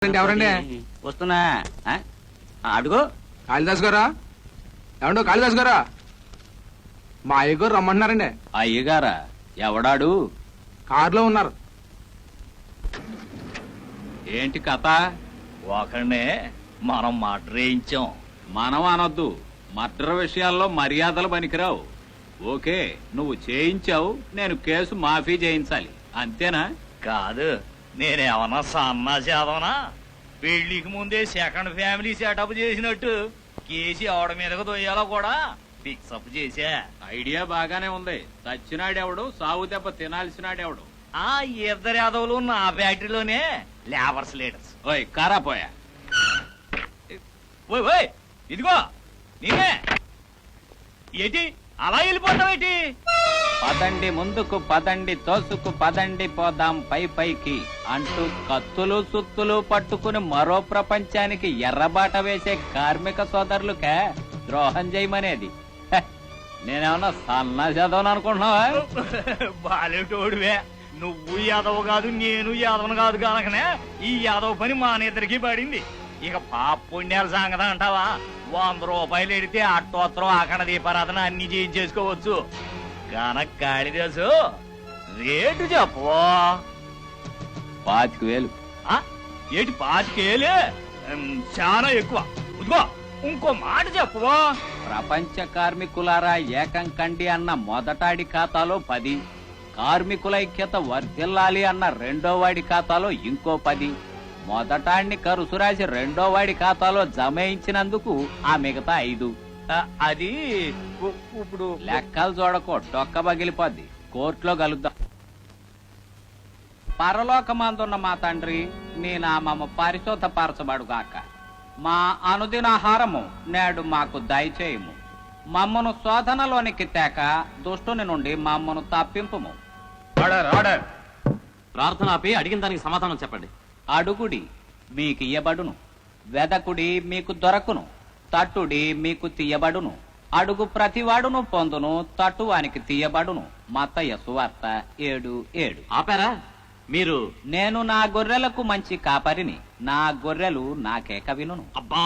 ఎవరండి వస్తున్నా అడుగు. కాళిదాస్ గారా? ఏమండో కాళిదాస్ గారా? మా అయ్యగారు రమ్మంటున్నారండి. అయ్యగారా? ఎవడాడు? కారులో ఉన్నారు. ఏంటి కథ? ఒకనే మనం మర్డరేయించాం. మనం అనొద్దు, మర్డర్ విషయాల్లో మర్యాదలు పనికిరావు. ఓకే, నువ్వు చేయించావు, నేను కేసు మాఫీ చేయించాలి, అంతేనా? కాదు, నేనేమన్నా సన్నా చేదవనా? పెళ్లికి ముందే సెకండ్ ఫ్యామిలీ సెటప్ చేసినట్టు కేసి ఆవిడ మీదకు దొయ్యాలో కూడా ఫిక్సప్ చేశా. ఐడియా బాగానే ఉంది. చచ్చినాడెవడు, సాగు దెబ్బ తినాల్సినాడెవడు? ఆ ఇద్దరు యాదవులు నా ఫ్యాక్టరీలోనే లేబర్స్ లీడర్స్. ఓయ్ కారాపోయా. ఓయ్ ఓయ్, ఇదిగో నేనే. ఏంటి అలా వెళ్ళిపోతావేటి? పదండి ముందుకు, పదండి తోసుకు, పదండి పోదాం పై పైకి అంటూ కత్తులు సుత్తులు పట్టుకుని మరో ప్రపంచానికి ఎర్రబాట వేసే కార్మిక సోదరులకే ద్రోహం చేయమనేది. హ, నేనేమన్నా సన్నా చదవను అనుకుంటున్నావా? బాలేటోడువే నువ్వు యాదవ్ కాదు, నేను యాదవను కాదు కనుకనే ఈ యాదవ్ పని మా నిద్రకి పడింది. ఇక పాప పుణ్యాల సంగతి అంటావా? 100 రూపాయలు ఎడితే అట్టోత్తరం అక్కడ దీపారాధన అన్ని చేయించేసుకోవచ్చు. కనుక కాళిదాసు రేటు చెప్పు. 25,000. ఏటి 25,000? చాలా ఎక్కువ. ఇదిగో ఇంకో మాట చెప్పు. ప్రపంచ కార్మికులారా ఏకం కండి అన్న మొదటాడి ఖాతాలో 10, కార్మికుల ఐక్యత వర్ధిల్లాలి అన్న రెండో వాడి ఖాతాలో ఇంకో 10, మొదటాడిని కరుసు రాసి రెండో వాడి ఖాతాలో జమయించినందుకు ఆ మిగతా 5. అది ఇప్పుడు లెక్కలు చూడకో, డొక్క పగిలిపోద్ది. కోర్టులో కలుద్దాం. పరలోకమందున్న మా తండ్రి, నీ నామము పరిశోధపరచబడుగాక. మా అనుదినాహారము నేడు మాకు దయచేయము. మమ్మను శోధనలోనికి తేక దుష్టుని నుండి మమ్మను తప్పింపుము. ప్రార్థన ఆపి అడిగిన దానికి సమాధానం చెప్పండి. అడుగుడి మీకు ఇయ్యబడును, వెదకుడి మీకు దొరకును, తట్టుడి మీకు తీయబడును. అడుగు ప్రతివాడును పొందును, తట్టువానికి తీయబడును. మత్తయి సువార్త 7:7. ఆపారా? మీరు నేను నా గొర్రెలకు మంచి కాపరిని, నా గొర్రెలు నాకేక వినును. అబ్బా,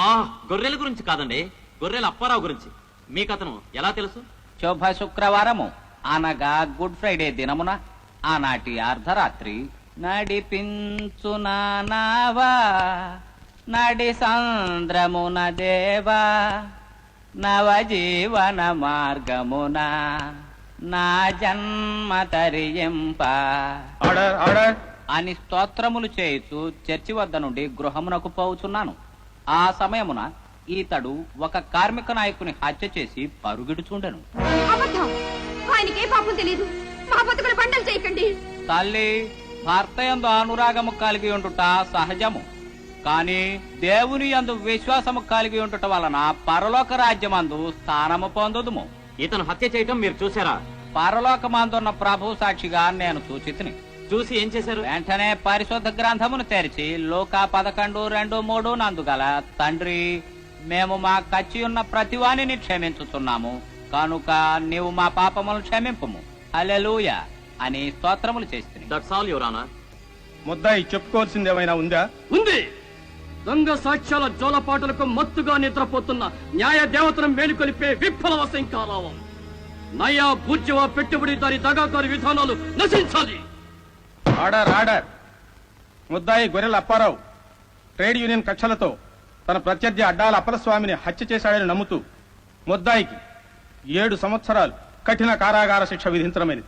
గొర్రెల గురించి కాదండి, గొర్రెల అప్పారావు గురించి. మీకు అతను ఎలా తెలుసు? శుభ శుక్రవారము అనగా గుడ్ ఫ్రైడే దినమున ఆనాటి అర్ధరాత్రి నడిపించు నావా నడి సంద్రమున దేవా నవజీవన మార్గమున నా జన్మ తరియింప అని స్తోత్రములు చేయుచు చర్చి వద్ద నుండి గృహమునకు పోవుచున్నాను. ఆ సమయమున ఈతడు ఒక కార్మిక నాయకుని హత్య చేసి పరుగిడుచుండెను. ఆయనకే పాపం తెలీదు. మా బతుకులు బండలు చేయకండి. తల్లి, భర్త యందు అనురాగము కలిగి ఉండుట సహజము, కాని దేవుని యందు విశ్వాసము కలిగి ఉండుట వలన పరలోక రాజ్యమందు స్థానము పొందుదుము. ఇతను హత్య చేయటం మీరు చూసారా? పరలోకమందున్న ప్రభు సాక్షిగా నేను సూచితిని. చూసి ఏం చేశారు? వెంటనే పరిశుద్ధ గ్రంథమును తెరిచి లూకా 11:2-3 నందుగల తండ్రి, మేము మా కచ్చి ఉన్న ప్రతివానిని క్షమించుతున్నాము కనుక నీవు మా పాపములను క్షమింపుము, హల్లెలూయా అని స్తోత్రములు చేస్తుంది. That's all your honour. ముద్దాయి చెప్పుకోవాల్సింది ఏమైనా ఉందా? ఉంది. దొంగ సాక్ష్యాల జోలపాటలకు మత్తుగా నిద్రపోతున్న న్యాయ దేవతను మేలుకొలిపే విఫల వశంకారావం. నయా బూర్జవా పెట్టుబడి దాని దగాకారి విధానాలు నశించాలి. ఆర్డర్. ముద్దాయి గొర్రెల అప్పారావు ట్రేడ్ యూనియన్ కక్షలతో తన ప్రత్యర్థి అడ్డాల అప్పలస్వామిని హత్య చేశాడని నమ్ముతూ ముద్దాయికి 7 సంవత్సరాలు కఠిన కారాగార శిక్ష విధించడమైనది.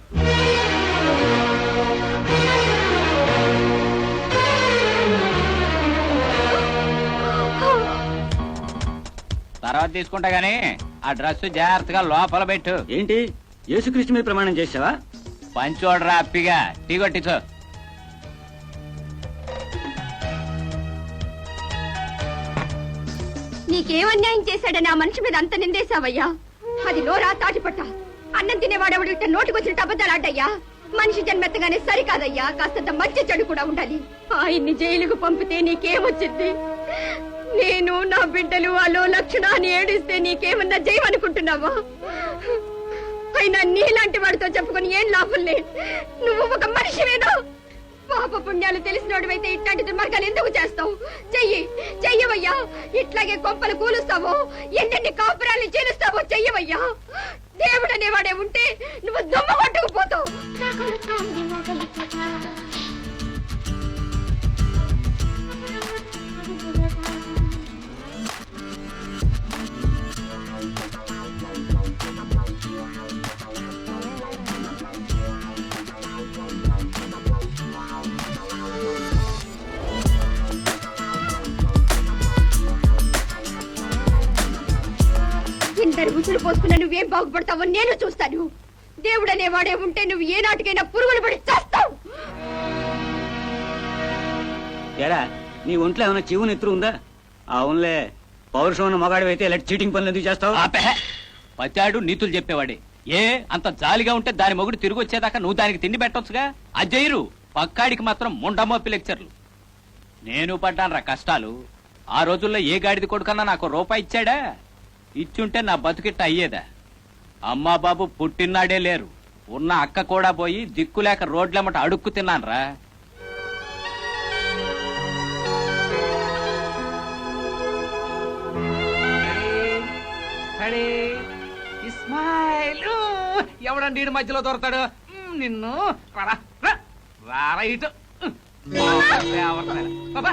తర్వాత తీసుకుంటా గానీ ఆ డ్రెస్ జాగ్రత్తగా లోపల పెట్టు. ఏంటి, యేసుక్రీస్తు మీద ప్రమాణం చేసావా? పంచోడ్రా అప్పిగా టీ కొట్టించు. నీకేం అన్యాయం చేశాడని ఆ మనిషి మీద అంత నిందేశావయ్యా? అది నోరా తాటిపట్ట. అన్నం తినేవాడెవడు ఇట్ట నోటికొచ్చిన అబద్ధాలు ఆడ్డయ్యా? మనిషి జన్మెత్తగానే సరికాదయ్యా, కాస్తంత మధ్య చెడు కూడా ఉండాలి. ఆయన్ని జైలుకు పంపితే నీకేమొచ్చింది? నేను నా బిడ్డలు వాళ్ళు లక్షణాన్ని ఏడిస్తే నీకేమన్నా జయమనుకుంటున్నావా? అయినా నీలాంటి వాడితో చెప్పుకుని ఏం లాభం లేదు. నువ్వు ఒక మనిషివేనా? పాప పుణ్యాలు తెలిసినోడివైతే ఇట్లాంటి దుర్మార్గాలు ఎందుకు చేస్తావు? చెయ్యవయ్యా. ఇట్లాగే కొంపలు కూలుస్తావో, ఎన్నెన్ని కాపురాలు చేలుస్తావో చెయ్యవయ్యా. దేవుడనేవాడే ఉంటే నువ్వు దుమ్మ కొట్టుకుపోతావు. ఇందరు ఉసులు పోసుకున్న నువ్వేం బాగుపడతావో నేను చూస్తాను. దేవుడనేవాడే ఉంటే నువ్వు ఏ నాటికైనా పురుగులు పడి చేస్తావు. ఎరా నీ ఒంట్లో ఏమైనా చెవు నెత్తురు ఉందా? అవునులే, పౌరుషం ఉన్న మగాడు అయితే ఇలాంటి చీటింగ్ పనులు ఎందుకు చేస్తావు? పచాడు నీతులు చెప్పేవాడే. ఏ అంత జాలిగా ఉంటే దాని మొగుడు తిరిగి వచ్చేదాకా నువ్వు దానికి తిండి పెట్టొచ్చుగా. అజ్జయ్యరు పక్కాడికి మాత్రం ముండమోపి లెక్చర్లు. నేను పడ్డానరా కష్టాలు. ఆ రోజుల్లో ఏ గాడిది కొడుకన్నా నాకు రూపాయి ఇచ్చాడా? ఇచ్చుంటే నా బతుకిట్ట అయ్యేదా? అమ్మా బాబు పుట్టినాడే లేరు. ఉన్న అక్క కూడా పోయి దిక్కులేక రోడ్లెమ్మట అడుక్కు తిన్నాన్రా. ఇస్మాయిల్ ఎవడండి ఈడు మధ్యలో దొరతాడు? నిన్ను రారా ఇటు. బాబా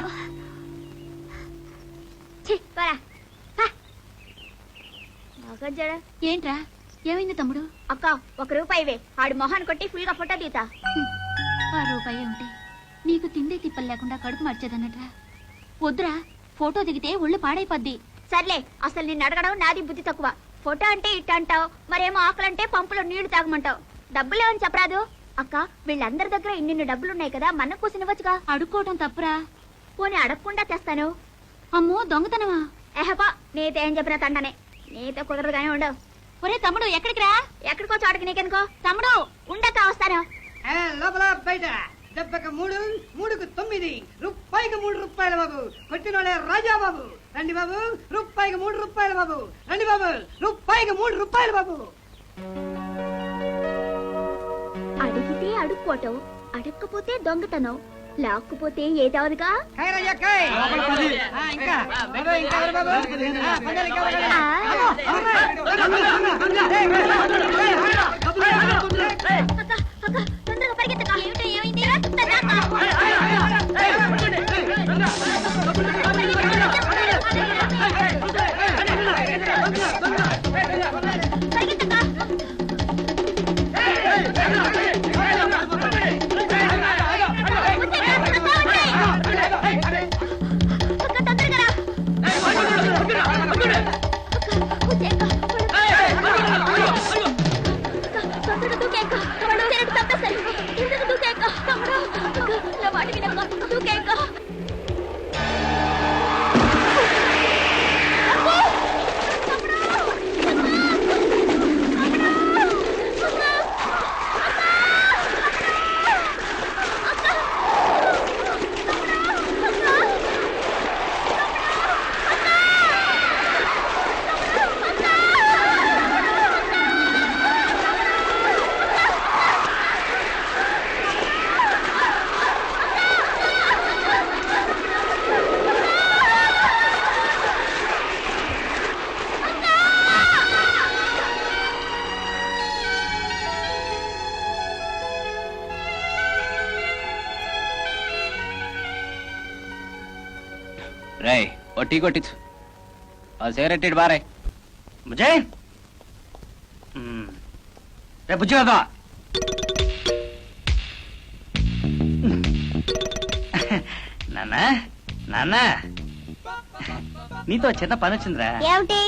ఏంట్రా ఏమైంది తమ్ముడు? అక్క 1 రూపాయి ఆడి మొహాన్ని కొట్టి ఫుల్ గా ఫోటో తీతా. ఆ రూపాయి ఉంటే నీకు తిండి తిప్పలు లేకుండా కడుపు మార్చేదన్నట్రా. వద్దురా, ఫోటో దిగితే ఒళ్ళు పాడైపోద్ది. సర్లే, అసలు నిన్ను అడగడం నాది బుద్ధి తక్కువ. ఫోటో అంటే ఇట్ట అంటావు, మరేమో ఆకలంటే పంపులో నీళ్లు తాగమంటావు. డబ్బులేమని చెప్పరాదు? అక్క వీళ్ళందరి దగ్గర ఇన్ని డబ్బులున్నాయి కదా, మనం కూసినవచ్చుగా. అడుక్కోవటం తప్పురా. పోనీ అడగకుండా తెస్తాను. అమ్మో దొంగతనమా? ఎహపా, నీతో ఏం చెప్పినా తండనే. నీతో కుదరదుగానే ఉండవు. ఒరే తమ్ముడు ఎక్కడికి రా? ఎక్కడికో చోటకి నీకెందుకో. తమ్ముడు ఉండక వస్తాను. లోపల బయట దెబ్బక 3, 3కు 9, రూపాయికి 3 రూపాయలు బాబు. కొట్టినోడే రాజా బాబు. రండి బాబు, రూపాయికి 3 రూపాయలు బాబు. రండి బాబు, రూపాయికి 3 రూపాయలు బాబు. అడిగితే అడుక్కోవటం, అడక్కపోతే దొంగతనం, లాక్కుపోతే ఏదవదుగా. ఇంకా తొందరగా పరిగెత్తక. ఏమిటో ఏమైంది? రేయ్ ఒట్టి కొట్టించు. ఆ సిగరెట్ ఇటు బారే. బుజ్జయ్ రే బుజ్జి కదా. నాన్న నాన్న, నీతో చిన్న పని వచ్చిందిరా. ఏమిటి?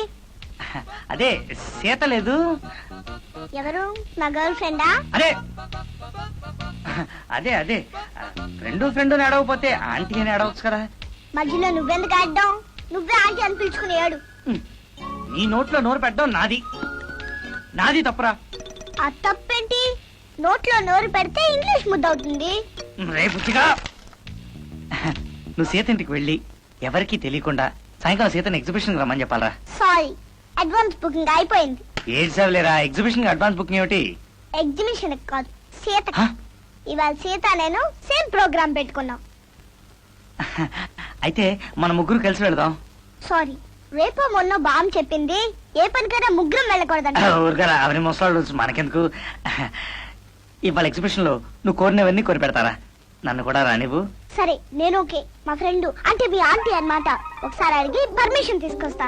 అదే సీత లేదు. ఎవరు? నా గర్ల్ ఫ్రెండా? అదే అదే అదే ఫ్రెండ్ అడవపోతే ఆంటీ అని అడవచ్చు కదా. మధ్యలో నువ్వెందుకు ఆడ్డాం? నువ్వే ఆంటీ అని పిలుచుకుని ఏడు. నీ నోట్లో నోరు పెట్టడం నాది తప్పురా. ఆ తప్పేంటి? నోట్లో నోరు పెడితే ఇంగ్లీష్ ముద్ద అవుతుంది. రే బుజ్జిగా, నువ్వు సీత ఇంటికి వెళ్ళి ఎవరికీ తెలియకుండా సాయంకాలం సీతని ఎగ్జిబిషన్ రమ్మని చెప్పాలరా. సారీ, అడ్వాన్స్ బుకింగ్ అయిపోయింది. ఏడ్చావులేరా, ఎగ్జిబిషన్ అడ్వాన్స్ బుకింగ్ ఏమిటి? ఎగ్జిబిషన్ కాదు, సీత. ఇవాళ సీత నేను సేమ్ ప్రోగ్రామ్ పెట్టుకున్నాం. అయితే మన ముగ్గురు కలిసి వెళదాం. సారీ, రేపో మొన్న బామ్ చెప్పింది ఏ పనికైనా ముగ్గురం వెళ్ళకూడదంట. ఊరుగారా, అవన్నీ ముసలాళ్ళు మనకెందుకు. ఇవాళ ఎగ్జిబిషన్ లో నువ్వు కోరినవన్నీ కొని పెడతారా? నన్ను కూడా రానివ్వు. సరే, నేను ఓకే. మా ఫ్రెండ్ అంటే మీ ఆంటీ అన్నమాట, ఒకసారి అడిగి పర్మిషన్ తీసుకొస్తా.